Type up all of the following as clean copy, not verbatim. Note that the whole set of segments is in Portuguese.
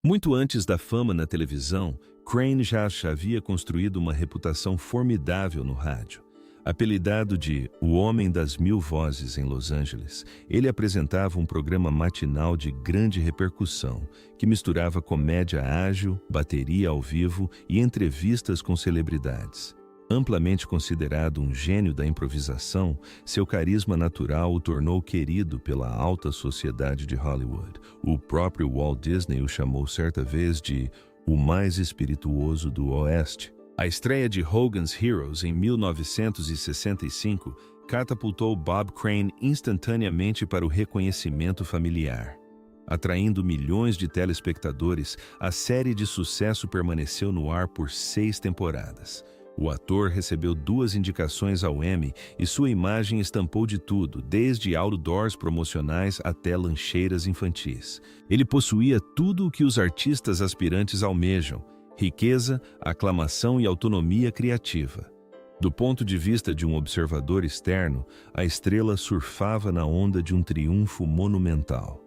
Muito antes da fama na televisão, Crane já havia construído uma reputação formidável no rádio. Apelidado de O Homem das Mil Vozes em Los Angeles, ele apresentava um programa matinal de grande repercussão, que misturava comédia ágil, bateria ao vivo e entrevistas com celebridades. Amplamente considerado um gênio da improvisação, seu carisma natural o tornou querido pela alta sociedade de Hollywood. O próprio Walt Disney o chamou certa vez de o mais espirituoso do Oeste. A estreia de Hogan's Heroes em 1965 catapultou Bob Crane instantaneamente para o reconhecimento familiar. Atraindo milhões de telespectadores, a série de sucesso permaneceu no ar por 6 temporadas. O ator recebeu 2 indicações ao Emmy e sua imagem estampou de tudo, desde outdoors promocionais até lancheiras infantis. Ele possuía tudo o que os artistas aspirantes almejam: riqueza, aclamação e autonomia criativa. Do ponto de vista de um observador externo, a estrela surfava na onda de um triunfo monumental.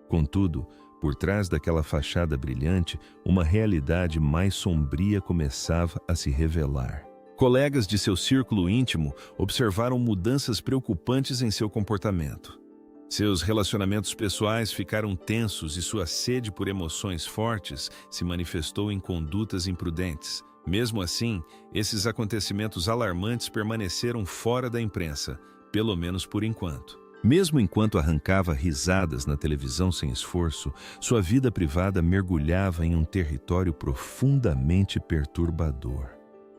Contudo, por trás daquela fachada brilhante, uma realidade mais sombria começava a se revelar. Colegas de seu círculo íntimo observaram mudanças preocupantes em seu comportamento. Seus relacionamentos pessoais ficaram tensos e sua sede por emoções fortes se manifestou em condutas imprudentes. Mesmo assim, esses acontecimentos alarmantes permaneceram fora da imprensa, pelo menos por enquanto. Mesmo enquanto arrancava risadas na televisão sem esforço, sua vida privada mergulhava em um território profundamente perturbador.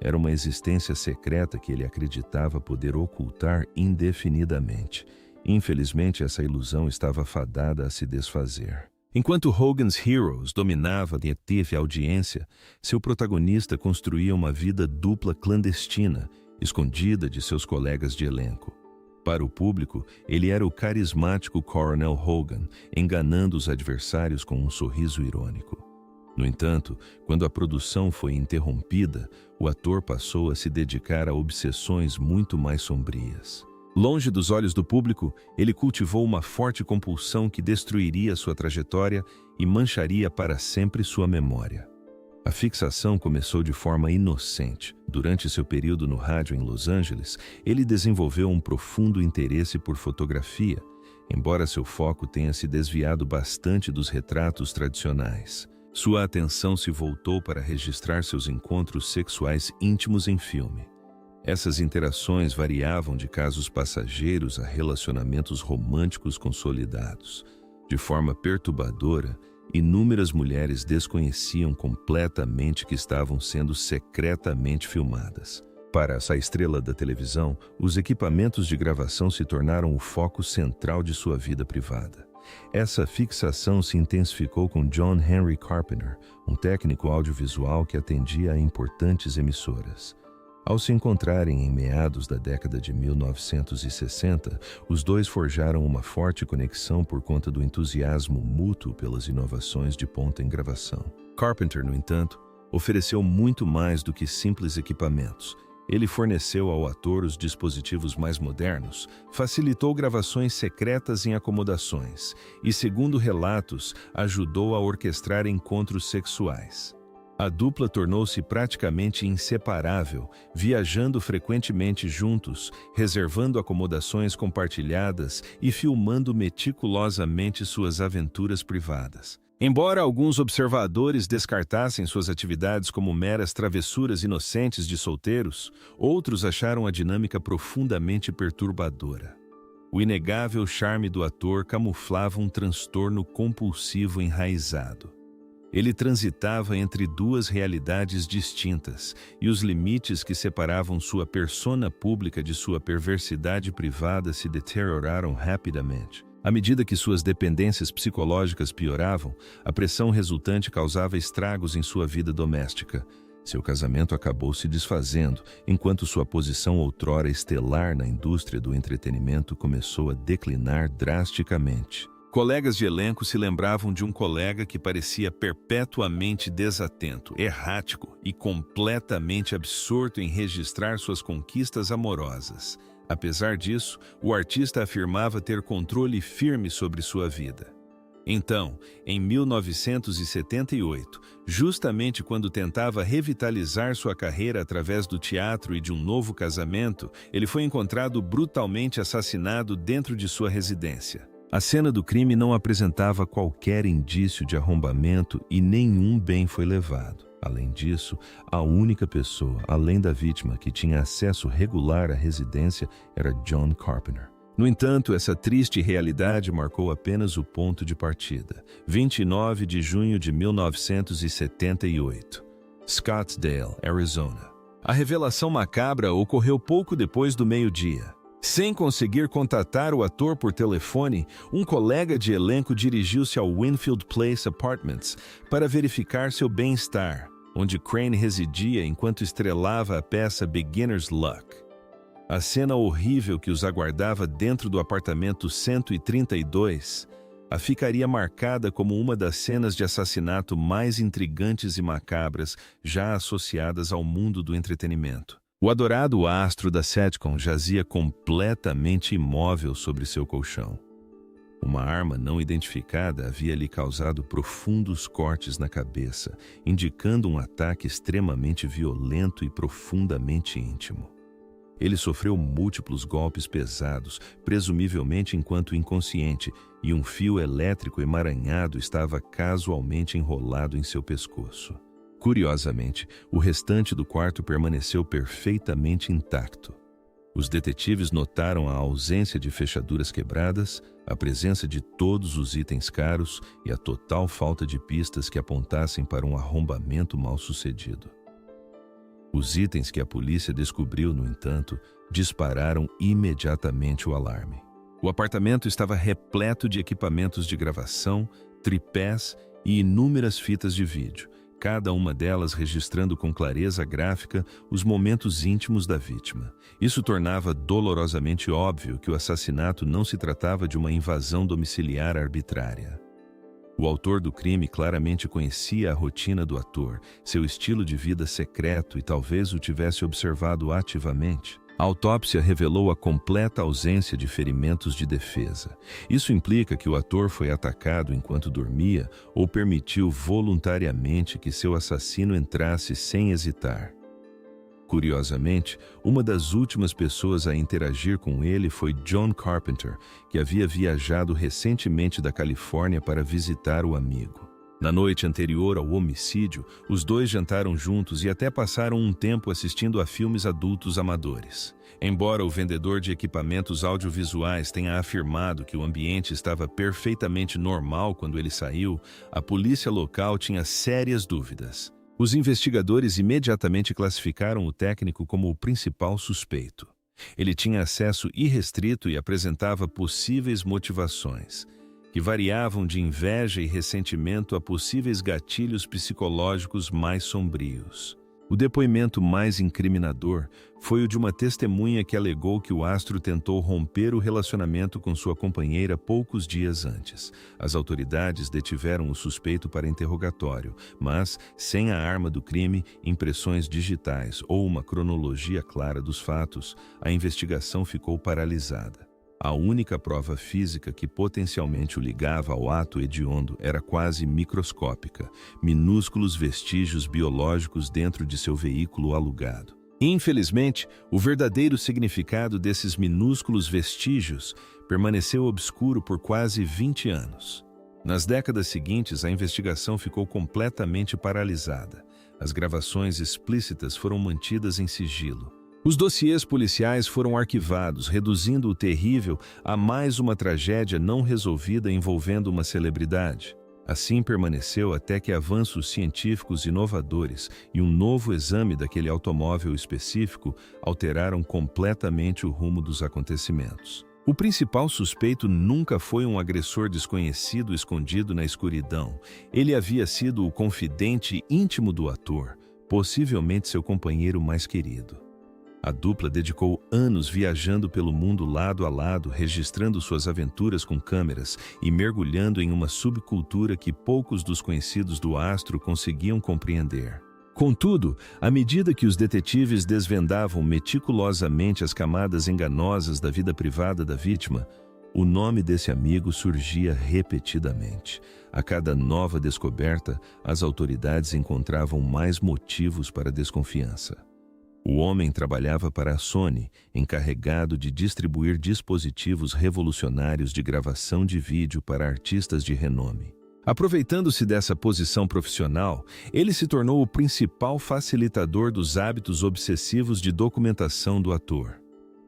Era uma existência secreta que ele acreditava poder ocultar indefinidamente. Infelizmente, essa ilusão estava fadada a se desfazer. Enquanto Hogan's Heroes dominava e teve audiência, seu protagonista construía uma vida dupla clandestina, escondida de seus colegas de elenco. Para o público, ele era o carismático Coronel Hogan, enganando os adversários com um sorriso irônico. No entanto, quando a produção foi interrompida, o ator passou a se dedicar a obsessões muito mais sombrias. Longe dos olhos do público, ele cultivou uma forte compulsão que destruiria sua trajetória e mancharia para sempre sua memória. A fixação começou de forma inocente. Durante seu período no rádio em Los Angeles, ele desenvolveu um profundo interesse por fotografia, embora seu foco tenha se desviado bastante dos retratos tradicionais. Sua atenção se voltou para registrar seus encontros sexuais íntimos em filme. Essas interações variavam de casos passageiros a relacionamentos românticos consolidados. De forma perturbadora, inúmeras mulheres desconheciam completamente que estavam sendo secretamente filmadas. Para essa estrela da televisão, os equipamentos de gravação se tornaram o foco central de sua vida privada. Essa fixação se intensificou com John Henry Carpenter, um técnico audiovisual que atendia a importantes emissoras. Ao se encontrarem em meados da década de 1960, os dois forjaram uma forte conexão por conta do entusiasmo mútuo pelas inovações de ponta em gravação. Carpenter, no entanto, ofereceu muito mais do que simples equipamentos. Ele forneceu ao ator os dispositivos mais modernos, facilitou gravações secretas em acomodações e, segundo relatos, ajudou a orquestrar encontros sexuais. A dupla tornou-se praticamente inseparável, viajando frequentemente juntos, reservando acomodações compartilhadas e filmando meticulosamente suas aventuras privadas. Embora alguns observadores descartassem suas atividades como meras travessuras inocentes de solteiros, outros acharam a dinâmica profundamente perturbadora. O inegável charme do ator camuflava um transtorno compulsivo enraizado. Ele transitava entre 2 realidades distintas, e os limites que separavam sua persona pública de sua perversidade privada se deterioraram rapidamente. À medida que suas dependências psicológicas pioravam, a pressão resultante causava estragos em sua vida doméstica. Seu casamento acabou se desfazendo, enquanto sua posição outrora estelar na indústria do entretenimento começou a declinar drasticamente. Colegas de elenco se lembravam de um colega que parecia perpetuamente desatento, errático e completamente absorto em registrar suas conquistas amorosas. Apesar disso, o artista afirmava ter controle firme sobre sua vida. Então, em 1978, justamente quando tentava revitalizar sua carreira através do teatro e de um novo casamento, ele foi encontrado brutalmente assassinado dentro de sua residência. A cena do crime não apresentava qualquer indício de arrombamento e nenhum bem foi levado. Além disso, a única pessoa, além da vítima, que tinha acesso regular à residência era John Carpenter. No entanto, essa triste realidade marcou apenas o ponto de partida. 29 de junho de 1978, Scottsdale, Arizona. A revelação macabra ocorreu pouco depois do meio-dia. Sem conseguir contatar o ator por telefone, um colega de elenco dirigiu-se ao Winfield Place Apartments para verificar seu bem-estar, onde Crane residia enquanto estrelava a peça Beginner's Luck. A cena horrível que os aguardava dentro do apartamento 132 a ficaria marcada como uma das cenas de assassinato mais intrigantes e macabras já associadas ao mundo do entretenimento. O adorado astro da sitcom jazia completamente imóvel sobre seu colchão. Uma arma não identificada havia lhe causado profundos cortes na cabeça, indicando um ataque extremamente violento e profundamente íntimo. Ele sofreu múltiplos golpes pesados, presumivelmente enquanto inconsciente, e um fio elétrico emaranhado estava casualmente enrolado em seu pescoço. Curiosamente, o restante do quarto permaneceu perfeitamente intacto. Os detetives notaram a ausência de fechaduras quebradas, a presença de todos os itens caros e a total falta de pistas que apontassem para um arrombamento mal-sucedido. Os itens que a polícia descobriu, no entanto, dispararam imediatamente o alarme. O apartamento estava repleto de equipamentos de gravação, tripés e inúmeras fitas de vídeo, cada uma delas registrando com clareza gráfica os momentos íntimos da vítima. Isso tornava dolorosamente óbvio que o assassinato não se tratava de uma invasão domiciliar arbitrária. O autor do crime claramente conhecia a rotina do ator, seu estilo de vida secreto e talvez o tivesse observado ativamente. A autópsia revelou a completa ausência de ferimentos de defesa. Isso implica que o ator foi atacado enquanto dormia ou permitiu voluntariamente que seu assassino entrasse sem hesitar. Curiosamente, uma das últimas pessoas a interagir com ele foi John Carpenter, que havia viajado recentemente da Califórnia para visitar o amigo. Na noite anterior ao homicídio, os dois jantaram juntos e até passaram um tempo assistindo a filmes adultos amadores. Embora o vendedor de equipamentos audiovisuais tenha afirmado que o ambiente estava perfeitamente normal quando ele saiu, a polícia local tinha sérias dúvidas. Os investigadores imediatamente classificaram o técnico como o principal suspeito. Ele tinha acesso irrestrito e apresentava possíveis motivações, que variavam de inveja e ressentimento a possíveis gatilhos psicológicos mais sombrios. O depoimento mais incriminador foi o de uma testemunha que alegou que o astro tentou romper o relacionamento com sua companheira poucos dias antes. As autoridades detiveram o suspeito para interrogatório, mas, sem a arma do crime, impressões digitais ou uma cronologia clara dos fatos, a investigação ficou paralisada. A única prova física que potencialmente o ligava ao ato hediondo era quase microscópica, minúsculos vestígios biológicos dentro de seu veículo alugado. Infelizmente, o verdadeiro significado desses minúsculos vestígios permaneceu obscuro por quase 20 anos. Nas décadas seguintes, a investigação ficou completamente paralisada. As gravações explícitas foram mantidas em sigilo. Os dossiês policiais foram arquivados, reduzindo o terrível a mais uma tragédia não resolvida envolvendo uma celebridade. Assim permaneceu até que avanços científicos inovadores e um novo exame daquele automóvel específico alteraram completamente o rumo dos acontecimentos. O principal suspeito nunca foi um agressor desconhecido escondido na escuridão. Ele havia sido o confidente íntimo do ator, possivelmente seu companheiro mais querido. A dupla dedicou anos viajando pelo mundo lado a lado, registrando suas aventuras com câmeras e mergulhando em uma subcultura que poucos dos conhecidos do astro conseguiam compreender. Contudo, à medida que os detetives desvendavam meticulosamente as camadas enganosas da vida privada da vítima, O nome desse amigo surgia repetidamente. A cada nova descoberta, as autoridades encontravam mais motivos para desconfiança. O homem trabalhava para a Sony, encarregado de distribuir dispositivos revolucionários de gravação de vídeo para artistas de renome. Aproveitando-se dessa posição profissional, ele se tornou o principal facilitador dos hábitos obsessivos de documentação do ator.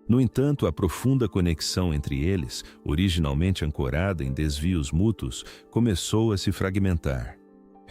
No entanto, a profunda conexão entre eles, originalmente ancorada em desvios mútuos, começou a se fragmentar.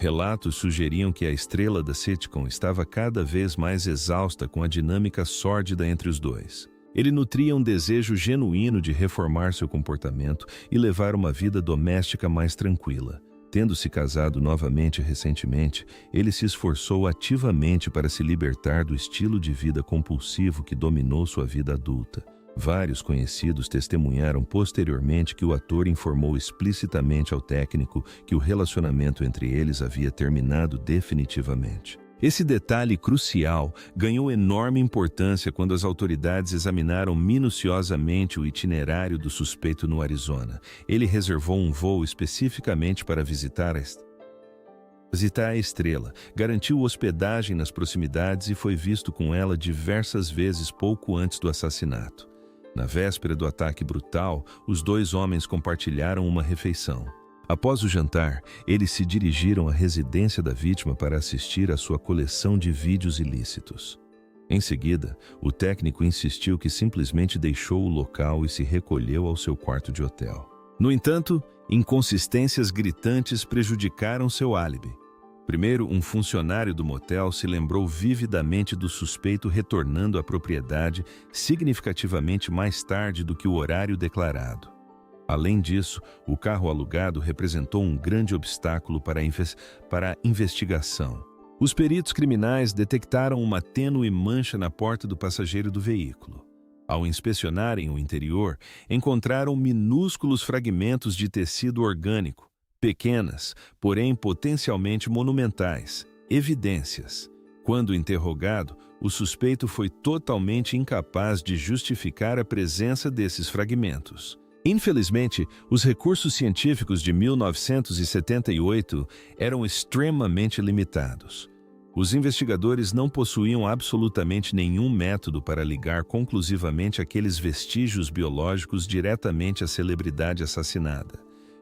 Relatos sugeriam que a estrela da sitcom estava cada vez mais exausta com a dinâmica sórdida entre os dois. Ele nutria um desejo genuíno de reformar seu comportamento e levar uma vida doméstica mais tranquila. Tendo se casado novamente recentemente, ele se esforçou ativamente para se libertar do estilo de vida compulsivo que dominou sua vida adulta. Vários conhecidos testemunharam posteriormente que o ator informou explicitamente ao técnico que o relacionamento entre eles havia terminado definitivamente. Esse detalhe crucial ganhou enorme importância quando as autoridades examinaram minuciosamente o itinerário do suspeito no Arizona. Ele reservou um voo especificamente para visitar a estrela, garantiu hospedagem nas proximidades e foi visto com ela diversas vezes pouco antes do assassinato. Na véspera do ataque brutal, os dois homens compartilharam uma refeição. Após o jantar, eles se dirigiram à residência da vítima para assistir à sua coleção de vídeos ilícitos. Em seguida, o técnico insistiu que simplesmente deixou o local e se recolheu ao seu quarto de hotel. No entanto, inconsistências gritantes prejudicaram seu álibi. Primeiro, um funcionário do motel se lembrou vividamente do suspeito retornando à propriedade significativamente mais tarde do que o horário declarado. Além disso, o carro alugado representou um grande obstáculo para a investigação. Os peritos criminais detectaram uma tênue mancha na porta do passageiro do veículo. Ao inspecionarem o interior, encontraram minúsculos fragmentos de tecido orgânico, pequenas, porém potencialmente monumentais, evidências. Quando interrogado, o suspeito foi totalmente incapaz de justificar a presença desses fragmentos. Infelizmente, os recursos científicos de 1978 eram extremamente limitados. Os investigadores não possuíam absolutamente nenhum método para ligar conclusivamente aqueles vestígios biológicos diretamente à celebridade assassinada.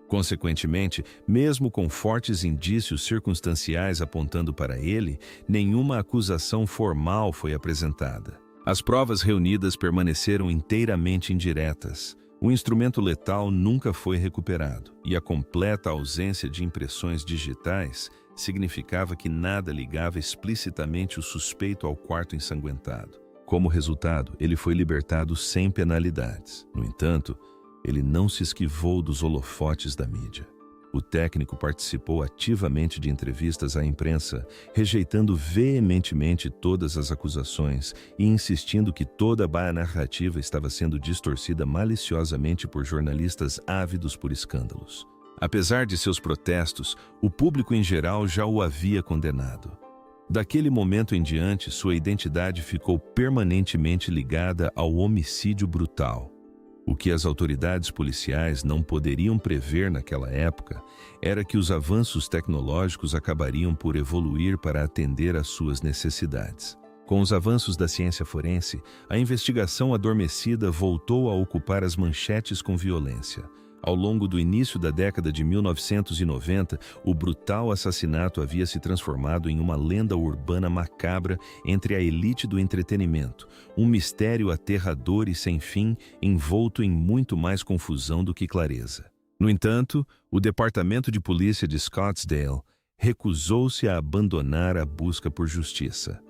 Consequentemente, mesmo com fortes indícios circunstanciais apontando para ele, nenhuma acusação formal foi apresentada. As provas reunidas permaneceram inteiramente indiretas. O instrumento letal nunca foi recuperado, e a completa ausência de impressões digitais significava que nada ligava explicitamente o suspeito ao quarto ensanguentado. Como resultado, ele foi libertado sem penalidades. No entanto, ele não se esquivou dos holofotes da mídia. O técnico participou ativamente de entrevistas à imprensa, rejeitando veementemente todas as acusações e insistindo que toda a narrativa estava sendo distorcida maliciosamente por jornalistas ávidos por escândalos. Apesar de seus protestos, o público em geral já o havia condenado. Daquele momento em diante, sua identidade ficou permanentemente ligada ao homicídio brutal. O que as autoridades policiais não poderiam prever naquela época era que os avanços tecnológicos acabariam por evoluir para atender às suas necessidades. Com os avanços da ciência forense, a investigação adormecida voltou a ocupar as manchetes com violência. Ao longo do início da década de 1990, o brutal assassinato havia se transformado em uma lenda urbana macabra entre a elite do entretenimento, um mistério aterrador e sem fim, envolto em muito mais confusão do que clareza. No entanto, o Departamento de Polícia de Scottsdale recusou-se a abandonar a busca por justiça.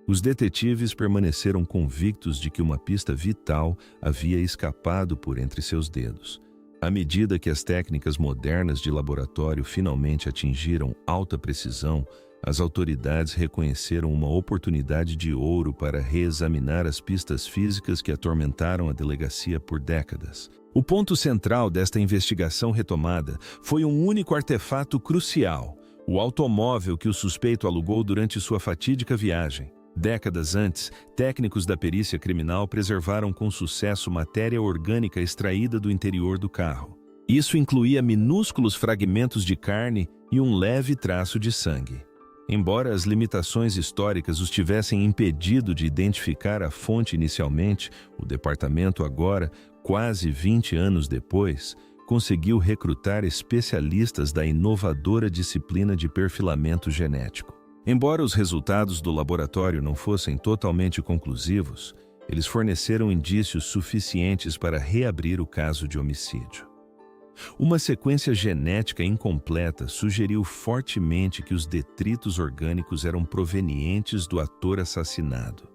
Os detetives permaneceram convictos de que uma pista vital havia escapado por entre seus dedos. À medida que as técnicas modernas de laboratório finalmente atingiram alta precisão, as autoridades reconheceram uma oportunidade de ouro para reexaminar as pistas físicas que atormentaram a delegacia por décadas. O ponto central desta investigação retomada foi um único artefato crucial: o automóvel que o suspeito alugou durante sua fatídica viagem. Décadas antes, técnicos da perícia criminal preservaram com sucesso matéria orgânica extraída do interior do carro. Isso incluía minúsculos fragmentos de carne e um leve traço de sangue. Embora as limitações históricas os tivessem impedido de identificar a fonte inicialmente, o departamento agora, quase 20 anos depois, conseguiu recrutar especialistas da inovadora disciplina de perfilamento genético. Embora os resultados do laboratório não fossem totalmente conclusivos, eles forneceram indícios suficientes para reabrir o caso de homicídio. Uma sequência genética incompleta sugeriu fortemente que os detritos orgânicos eram provenientes do ator assassinado.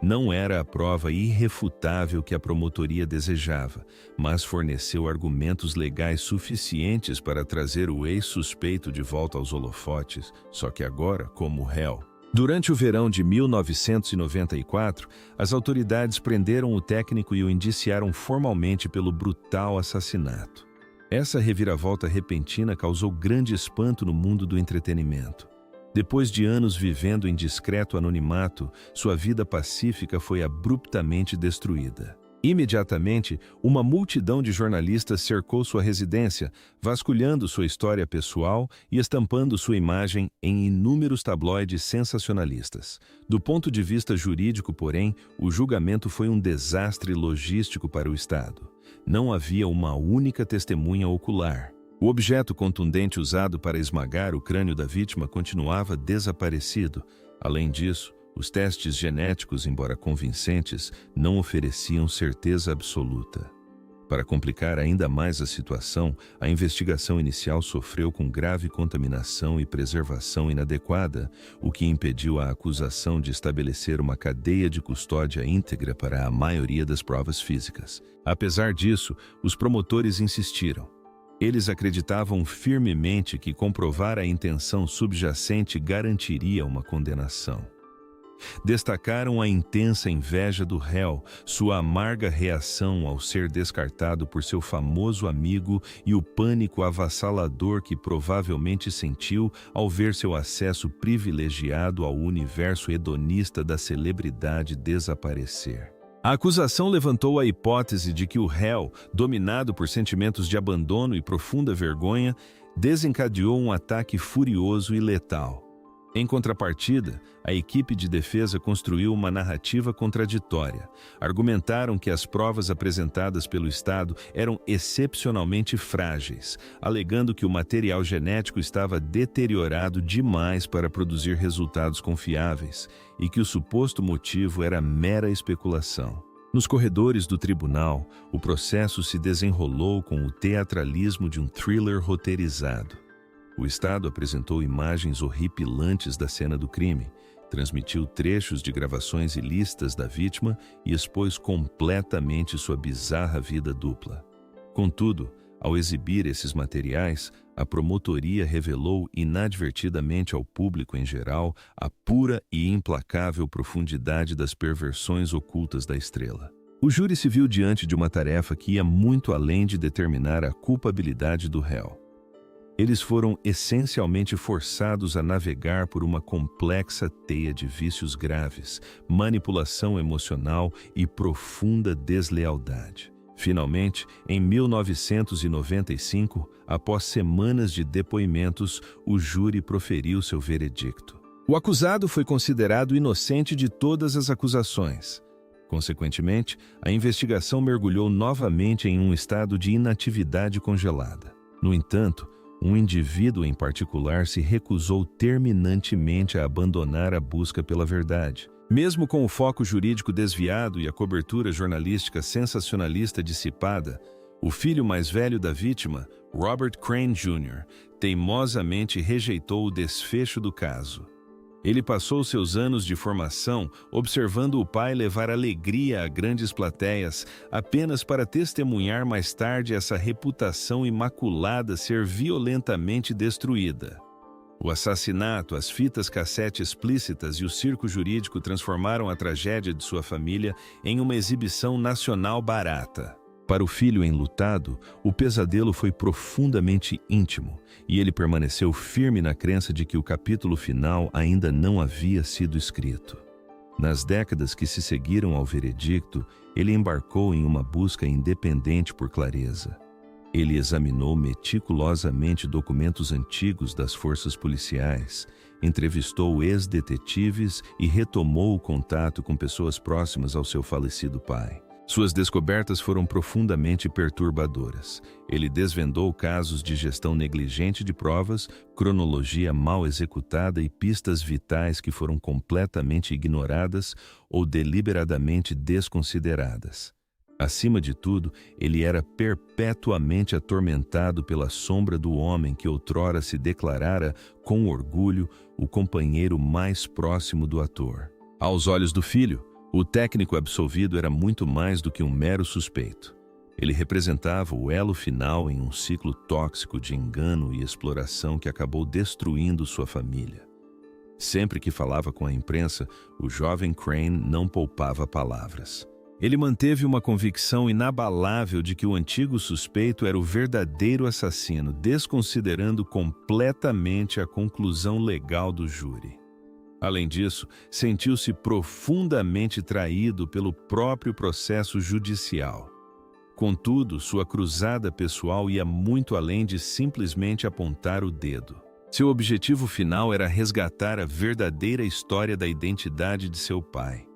Não era a prova irrefutável que a promotoria desejava, mas forneceu argumentos legais suficientes para trazer o ex-suspeito de volta aos holofotes, só que agora como réu. Durante o verão de 1994, as autoridades prenderam o técnico e o indiciaram formalmente pelo brutal assassinato. Essa reviravolta repentina causou grande espanto no mundo do entretenimento. Depois de anos vivendo em discreto anonimato, sua vida pacífica foi abruptamente destruída. Imediatamente, uma multidão de jornalistas cercou sua residência, vasculhando sua história pessoal e estampando sua imagem em inúmeros tabloides sensacionalistas. Do ponto de vista jurídico, porém, o julgamento foi um desastre logístico para o Estado. Não havia uma única testemunha ocular. O objeto contundente usado para esmagar o crânio da vítima continuava desaparecido. Além disso, os testes genéticos, embora convincentes, não ofereciam certeza absoluta. Para complicar ainda mais a situação, a investigação inicial sofreu com grave contaminação e preservação inadequada, o que impediu a acusação de estabelecer uma cadeia de custódia íntegra para a maioria das provas físicas. Apesar disso, os promotores insistiram. Eles acreditavam firmemente que comprovar a intenção subjacente garantiria uma condenação. Destacaram a intensa inveja do réu, sua amarga reação ao ser descartado por seu famoso amigo e o pânico avassalador que provavelmente sentiu ao ver seu acesso privilegiado ao universo hedonista da celebridade desaparecer. A acusação levantou a hipótese de que o réu, dominado por sentimentos de abandono e profunda vergonha, desencadeou um ataque furioso e letal. Em contrapartida, a equipe de defesa construiu uma narrativa contraditória. Argumentaram que as provas apresentadas pelo Estado eram excepcionalmente frágeis, alegando que o material genético estava deteriorado demais para produzir resultados confiáveis e que o suposto motivo era mera especulação. Nos corredores do tribunal, o processo se desenrolou com o teatralismo de um thriller roteirizado. O Estado apresentou imagens horripilantes da cena do crime, transmitiu trechos de gravações ilícitas da vítima e expôs completamente sua bizarra vida dupla. Contudo, ao exibir esses materiais, a promotoria revelou inadvertidamente ao público em geral a pura e implacável profundidade das perversões ocultas da estrela. O júri se viu diante de uma tarefa que ia muito além de determinar a culpabilidade do réu. Eles foram essencialmente forçados a navegar por uma complexa teia de vícios graves, manipulação emocional e profunda deslealdade. Finalmente, em 1995, após semanas de depoimentos, o júri proferiu seu veredicto. O acusado foi considerado inocente de todas as acusações. Consequentemente, a investigação mergulhou novamente em um estado de inatividade congelada. No entanto, um indivíduo em particular se recusou terminantemente a abandonar a busca pela verdade. Mesmo com o foco jurídico desviado e a cobertura jornalística sensacionalista dissipada, o filho mais velho da vítima, Robert Crane Jr., teimosamente rejeitou o desfecho do caso. Ele passou seus anos de formação observando o pai levar alegria a grandes plateias apenas para testemunhar mais tarde essa reputação imaculada ser violentamente destruída. O assassinato, as fitas cassete explícitas e o circo jurídico transformaram a tragédia de sua família em uma exibição nacional barata. Para o filho enlutado, o pesadelo foi profundamente íntimo, e ele permaneceu firme na crença de que o capítulo final ainda não havia sido escrito. Nas décadas que se seguiram ao veredicto, ele embarcou em uma busca independente por clareza. Ele examinou meticulosamente documentos antigos das forças policiais, entrevistou ex-detetives e retomou o contato com pessoas próximas ao seu falecido pai. Suas descobertas foram profundamente perturbadoras. Ele desvendou casos de gestão negligente de provas, cronologia mal executada e pistas vitais que foram completamente ignoradas ou deliberadamente desconsideradas. Acima de tudo, ele era perpetuamente atormentado pela sombra do homem que outrora se declarara, com orgulho, o companheiro mais próximo do ator. Aos olhos do filho, o técnico absolvido era muito mais do que um mero suspeito. Ele representava o elo final em um ciclo tóxico de engano e exploração que acabou destruindo sua família. Sempre que falava com a imprensa, o jovem Crane não poupava palavras. Ele manteve uma convicção inabalável de que o antigo suspeito era o verdadeiro assassino, desconsiderando completamente a conclusão legal do júri. Além disso, sentiu-se profundamente traído pelo próprio processo judicial. Contudo, sua cruzada pessoal ia muito além de simplesmente apontar o dedo. Seu objetivo final era resgatar a verdadeira história da identidade de seu pai.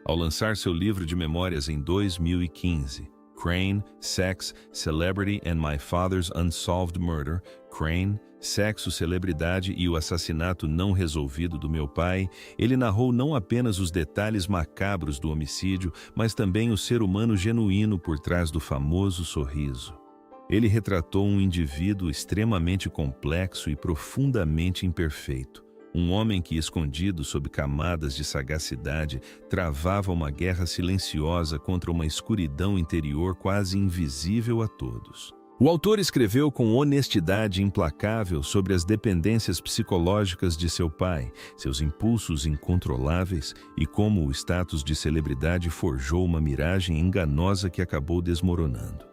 Ao lançar seu livro de memórias em 2015, Crane, Sex, Celebrity and My Father's Unsolved Murder, Crane, Sexo, Celebridade e o Assassinato Não Resolvido do Meu Pai, ele narrou não apenas os detalhes macabros do homicídio, mas também o ser humano genuíno por trás do famoso sorriso. Ele retratou um indivíduo extremamente complexo e profundamente imperfeito. Um homem que, escondido sob camadas de sagacidade, travava uma guerra silenciosa contra uma escuridão interior quase invisível a todos. O autor escreveu com honestidade implacável sobre as dependências psicológicas de seu pai, seus impulsos incontroláveis e como o status de celebridade forjou uma miragem enganosa que acabou desmoronando.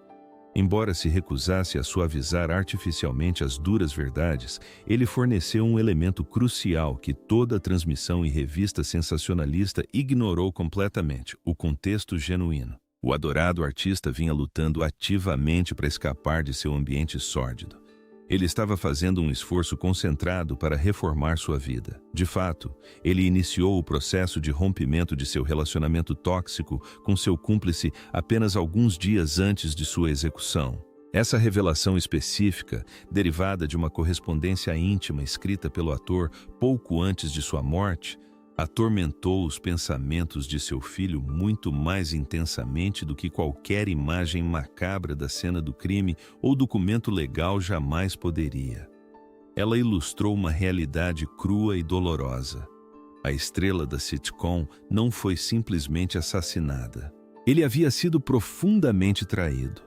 Embora se recusasse a suavizar artificialmente as duras verdades, ele forneceu um elemento crucial que toda transmissão e revista sensacionalista ignorou completamente: o contexto genuíno. O adorado artista vinha lutando ativamente para escapar de seu ambiente sórdido. Ele estava fazendo um esforço concentrado para reformar sua vida. De fato, ele iniciou o processo de rompimento de seu relacionamento tóxico com seu cúmplice apenas alguns dias antes de sua execução. Essa revelação específica, derivada de uma correspondência íntima escrita pelo ator pouco antes de sua morte, atormentou os pensamentos de seu filho muito mais intensamente do que qualquer imagem macabra da cena do crime ou documento legal jamais poderia. Ela ilustrou uma realidade crua e dolorosa. A estrela da sitcom não foi simplesmente assassinada. Ele havia sido profundamente traído.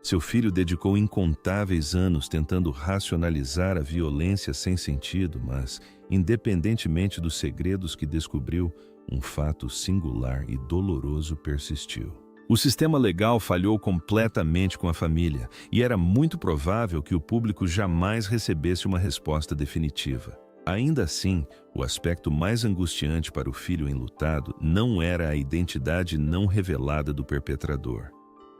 Seu filho dedicou incontáveis anos tentando racionalizar a violência sem sentido, mas, independentemente dos segredos que descobriu, um fato singular e doloroso persistiu. O sistema legal falhou completamente com a família, e era muito provável que o público jamais recebesse uma resposta definitiva. Ainda assim, o aspecto mais angustiante para o filho enlutado não era a identidade não revelada do perpetrador.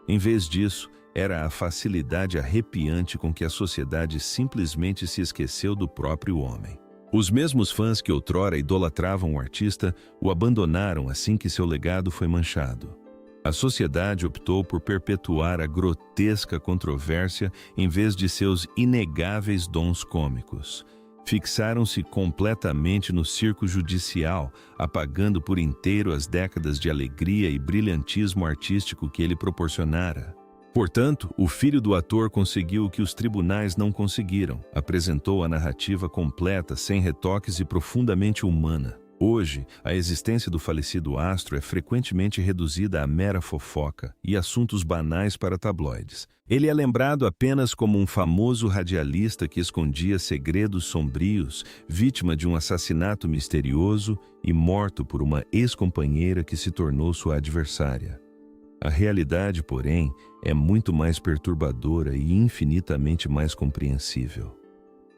Em vez disso, era a facilidade arrepiante com que a sociedade simplesmente se esqueceu do próprio homem. Os mesmos fãs que outrora idolatravam o artista o abandonaram assim que seu legado foi manchado. A sociedade optou por perpetuar a grotesca controvérsia em vez de seus inegáveis dons cômicos. Fixaram-se completamente no circo judicial, apagando por inteiro as décadas de alegria e brilhantismo artístico que ele proporcionara. Portanto, o filho do ator conseguiu o que os tribunais não conseguiram, apresentou a narrativa completa, sem retoques e profundamente humana. Hoje, a existência do falecido astro é frequentemente reduzida a mera fofoca e assuntos banais para tabloides. Ele é lembrado apenas como um famoso radialista que escondia segredos sombrios, vítima de um assassinato misterioso e morto por uma ex-companheira que se tornou sua adversária. A realidade, porém, é muito mais perturbadora e infinitamente mais compreensível.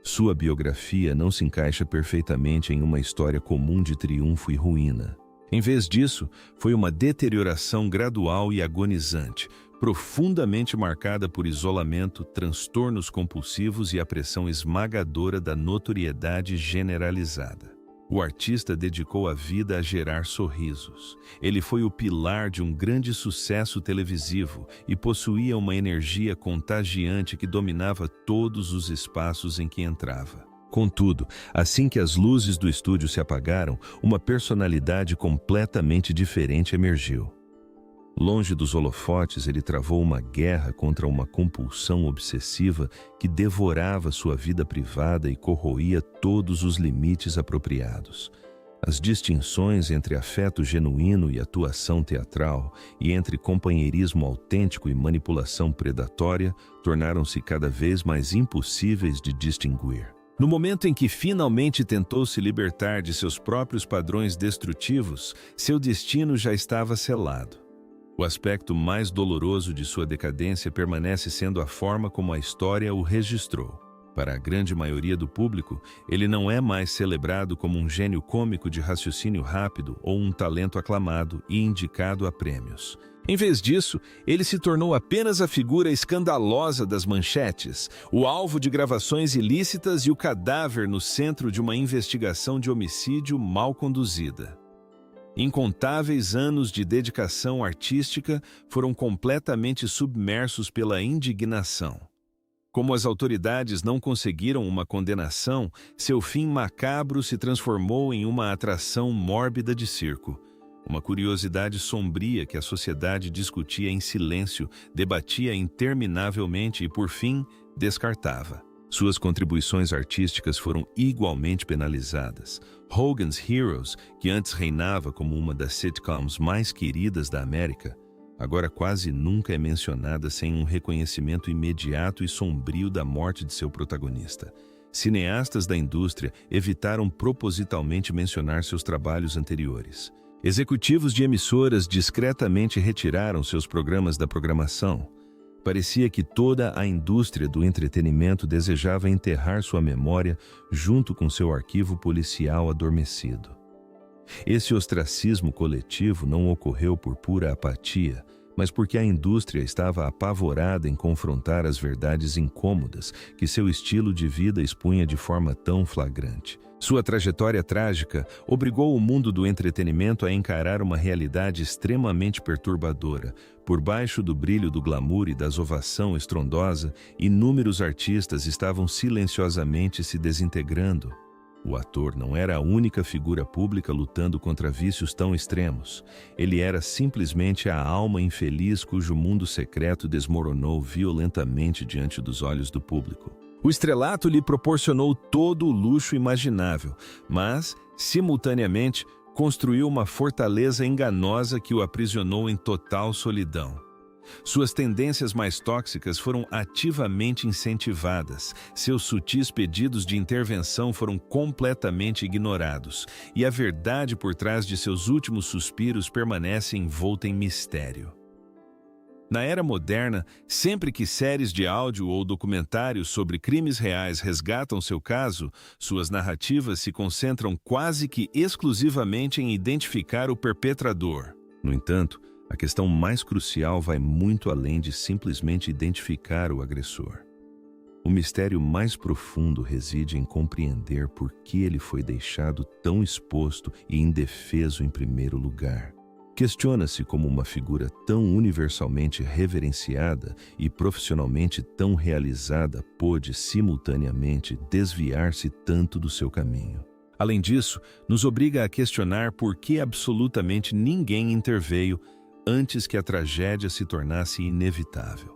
Sua biografia não se encaixa perfeitamente em uma história comum de triunfo e ruína. Em vez disso, foi uma deterioração gradual e agonizante, profundamente marcada por isolamento, transtornos compulsivos e a pressão esmagadora da notoriedade generalizada. O artista dedicou a vida a gerar sorrisos. Ele foi o pilar de um grande sucesso televisivo e possuía uma energia contagiante que dominava todos os espaços em que entrava. Contudo, assim que as luzes do estúdio se apagaram, uma personalidade completamente diferente emergiu. Longe dos holofotes, ele travou uma guerra contra uma compulsão obsessiva que devorava sua vida privada e corroía todos os limites apropriados. As distinções entre afeto genuíno e atuação teatral, e entre companheirismo autêntico e manipulação predatória, tornaram-se cada vez mais impossíveis de distinguir. No momento em que finalmente tentou se libertar de seus próprios padrões destrutivos, seu destino já estava selado. O aspecto mais doloroso de sua decadência permanece sendo a forma como a história o registrou. Para a grande maioria do público, ele não é mais celebrado como um gênio cômico de raciocínio rápido ou um talento aclamado e indicado a prêmios. Em vez disso, ele se tornou apenas a figura escandalosa das manchetes, o alvo de gravações ilícitas e o cadáver no centro de uma investigação de homicídio mal conduzida. Incontáveis anos de dedicação artística foram completamente submersos pela indignação. Como as autoridades não conseguiram uma condenação, seu fim macabro se transformou em uma atração mórbida de circo. Uma curiosidade sombria que a sociedade discutia em silêncio, debatia interminavelmente e, por fim, descartava. Suas contribuições artísticas foram igualmente penalizadas. Hogan's Heroes, que antes reinava como uma das sitcoms mais queridas da América, agora quase nunca é mencionada sem um reconhecimento imediato e sombrio da morte de seu protagonista. Cineastas da indústria evitaram propositalmente mencionar seus trabalhos anteriores. Executivos de emissoras discretamente retiraram seus programas da programação. Parecia que toda a indústria do entretenimento desejava enterrar sua memória junto com seu arquivo policial adormecido. Esse ostracismo coletivo não ocorreu por pura apatia, mas porque a indústria estava apavorada em confrontar as verdades incômodas que seu estilo de vida expunha de forma tão flagrante. Sua trajetória trágica obrigou o mundo do entretenimento a encarar uma realidade extremamente perturbadora. Por baixo do brilho do glamour e da ovação estrondosa, inúmeros artistas estavam silenciosamente se desintegrando. O ator não era a única figura pública lutando contra vícios tão extremos. Ele era simplesmente a alma infeliz cujo mundo secreto desmoronou violentamente diante dos olhos do público. O estrelato lhe proporcionou todo o luxo imaginável, mas, simultaneamente, construiu uma fortaleza enganosa que o aprisionou em total solidão. Suas tendências mais tóxicas foram ativamente incentivadas, seus sutis pedidos de intervenção foram completamente ignorados, e a verdade por trás de seus últimos suspiros permanece envolta em mistério. Na era moderna, sempre que séries de áudio ou documentários sobre crimes reais resgatam seu caso, suas narrativas se concentram quase que exclusivamente em identificar o perpetrador. No entanto, a questão mais crucial vai muito além de simplesmente identificar o agressor. O mistério mais profundo reside em compreender por que ele foi deixado tão exposto e indefeso em primeiro lugar. Questiona-se como uma figura tão universalmente reverenciada e profissionalmente tão realizada pôde simultaneamente desviar-se tanto do seu caminho. Além disso, nos obriga a questionar por que absolutamente ninguém interveio antes que a tragédia se tornasse inevitável.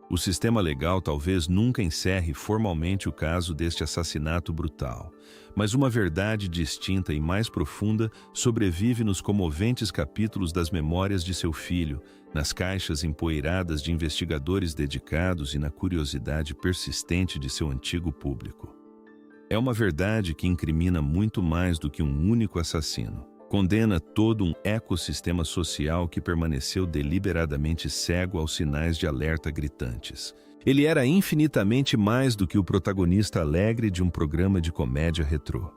O sistema legal talvez nunca encerre formalmente o caso deste assassinato brutal, mas uma verdade distinta e mais profunda sobrevive nos comoventes capítulos das memórias de seu filho, nas caixas empoeiradas de investigadores dedicados e na curiosidade persistente de seu antigo público. É uma verdade que incrimina muito mais do que um único assassino. Condena todo um ecossistema social que permaneceu deliberadamente cego aos sinais de alerta gritantes. Ele era infinitamente mais do que o protagonista alegre de um programa de comédia retrô.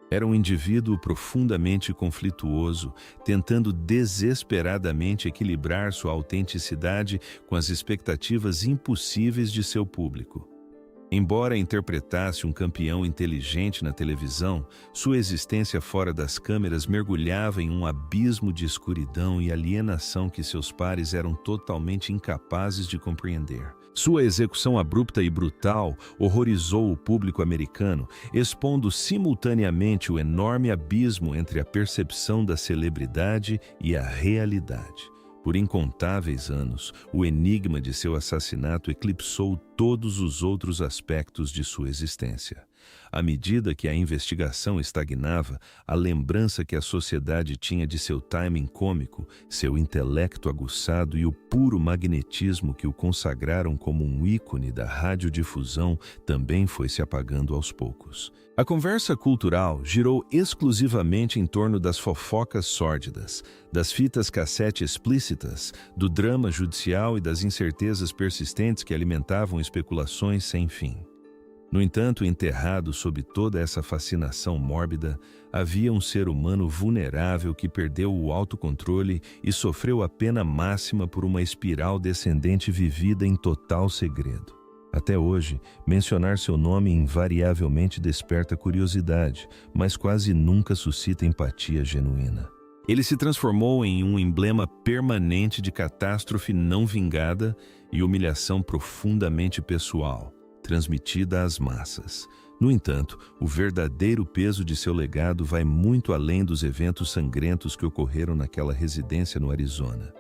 Era um indivíduo profundamente conflituoso, tentando desesperadamente equilibrar sua autenticidade com as expectativas impossíveis de seu público. Embora interpretasse um campeão inteligente na televisão, sua existência fora das câmeras mergulhava em um abismo de escuridão e alienação que seus pares eram totalmente incapazes de compreender. Sua execução abrupta e brutal horrorizou o público americano, expondo simultaneamente o enorme abismo entre a percepção da celebridade e a realidade. Por incontáveis anos, o enigma de seu assassinato eclipsou todos os outros aspectos de sua existência. À medida que a investigação estagnava, a lembrança que a sociedade tinha de seu timing cômico, seu intelecto aguçado e o puro magnetismo que o consagraram como um ícone da radiodifusão também foi se apagando aos poucos. A conversa cultural girou exclusivamente em torno das fofocas sórdidas, das fitas cassete explícitas, do drama judicial e das incertezas persistentes que alimentavam especulações sem fim. No entanto, enterrado sob toda essa fascinação mórbida, havia um ser humano vulnerável que perdeu o autocontrole e sofreu a pena máxima por uma espiral descendente vivida em total segredo. Até hoje, mencionar seu nome invariavelmente desperta curiosidade, mas quase nunca suscita empatia genuína. Ele se transformou em um emblema permanente de catástrofe não vingada e humilhação profundamente pessoal, transmitida às massas. No entanto, o verdadeiro peso de seu legado vai muito além dos eventos sangrentos que ocorreram naquela residência no Arizona.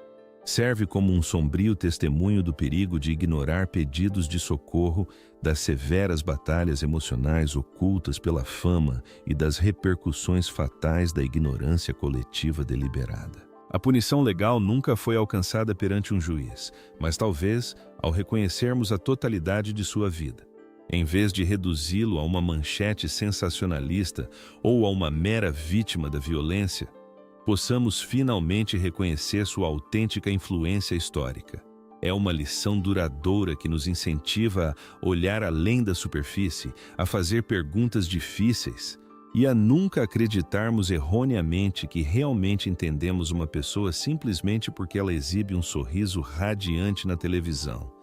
Serve como um sombrio testemunho do perigo de ignorar pedidos de socorro, das severas batalhas emocionais ocultas pela fama e das repercussões fatais da ignorância coletiva deliberada. A punição legal nunca foi alcançada perante um juiz, mas talvez ao reconhecermos a totalidade de sua vida. Em vez de reduzi-lo a uma manchete sensacionalista ou a uma mera vítima da violência, possamos finalmente reconhecer sua autêntica influência histórica. É uma lição duradoura que nos incentiva a olhar além da superfície, a fazer perguntas difíceis e a nunca acreditarmos erroneamente que realmente entendemos uma pessoa simplesmente porque ela exibe um sorriso radiante na televisão.